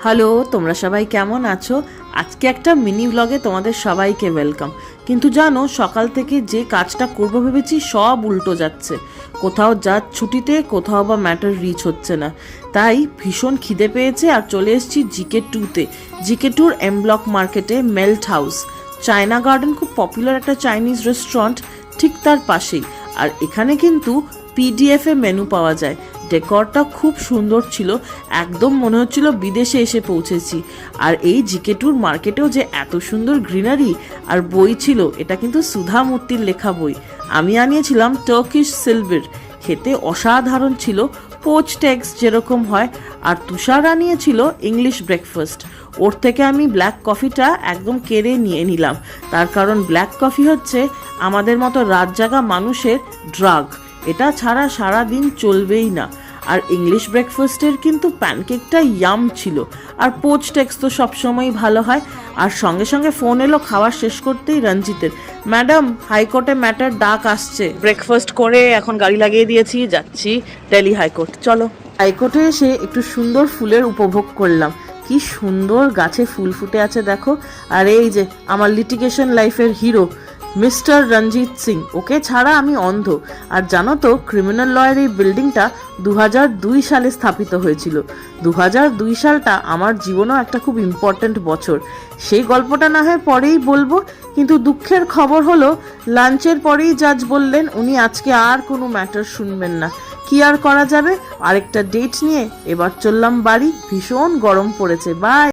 Hello, তোমরা সবাই কেমন আছো? আজকে একটা মিনি ব্লগে তোমাদের সবাইকে ওয়েলকাম। কিন্তু জানো, সকাল থেকে যে কাজটা করবো ভেবেছি সব উল্টো যাচ্ছে। কোথাও যা ছুটিতে, কোথাও বা ম্যাটার রিচ হচ্ছে না। তাই ভীষণ খিদে পেয়েছে আর চলে এসেছি জিকে 2-তে। জিকে 2-র এম ব্লক মার্কেটে মেল্ট হাউস চায়না গার্ডেন, খুব পপুলার একটা চাইনিজ রেস্টুরেন্ট, ঠিক তার পাশেই। আর এখানে কিন্তু পিডিএফে মেনু পাওয়া যায়। ডেকরটা খুব সুন্দর ছিল, একদম মনে হচ্ছিল বিদেশে এসে পৌঁছেছি। আর এই জিকে 2-র মার্কেটেও যে এত সুন্দর গ্রিনারি আর বই ছিল, এটা কিন্তু সুধা মূর্তির লেখা বই। আমি আনিয়েছিলাম টার্কিশ সিলভার, খেতে অসাধারণ ছিল, পোচড এগস যেরকম হয়। আর তুষার আনিয়েছিল ইংলিশ ব্রেকফাস্ট। ওর থেকে আমি ব্ল্যাক কফিটা একদম কেড়ে নিয়ে নিলাম, তার কারণ ব্ল্যাক কফি হচ্ছে আমাদের মতো রাত জাগা মানুষের ড্রাগ। এটা ছাড়া সারা দিন চলবেই না। আর ইংলিশ ব্রেকফাস্টের কিন্তু প্যানকেকটা ইয়াম ছিল। আর পোচড এগস তো সবসময়ই ভালো হয়। আর সঙ্গে সঙ্গে ফোন এলো খাবার শেষ করতেই রঞ্জিতের, ম্যাডাম হাইকোর্টে ম্যাটার ডাক আসছে। ব্রেকফাস্ট করে এখন গাড়ি লাগিয়ে দিয়েছি, যাচ্ছি দিল্লি হাইকোর্ট। চলো। হাইকোর্টে এসে একটু সুন্দর ফুলের উপভোগ করলাম। কি সুন্দর গাছে ফুল ফুটে আছে দেখো। আর এই যে আমার লিটিগেশন লাইফের হিরো মিস্টার রঞ্জিত সিং, ওকে ছাড়া আমি অন্ধ। আর জানো তো, ক্রিমিনাল লয়ের এই বিল্ডিংটা 2002 সালে স্থাপিত হয়েছিল। 2002 সালটা আমার জীবনেও একটা খুব ইম্পর্ট্যান্ট বছর। সেই গল্পটা না হয় পরেই বলবো, কিন্তু দুঃখের খবর হলো লাঞ্চের পরেই জাজ বললেন উনি আজকে আর কোনো ম্যাটার শুনবেন না। কি আর করা যাবে, আরেকটা ডেট নিয়ে এবার চললাম বাড়ি। ভীষণ গরম পড়েছে। বাই।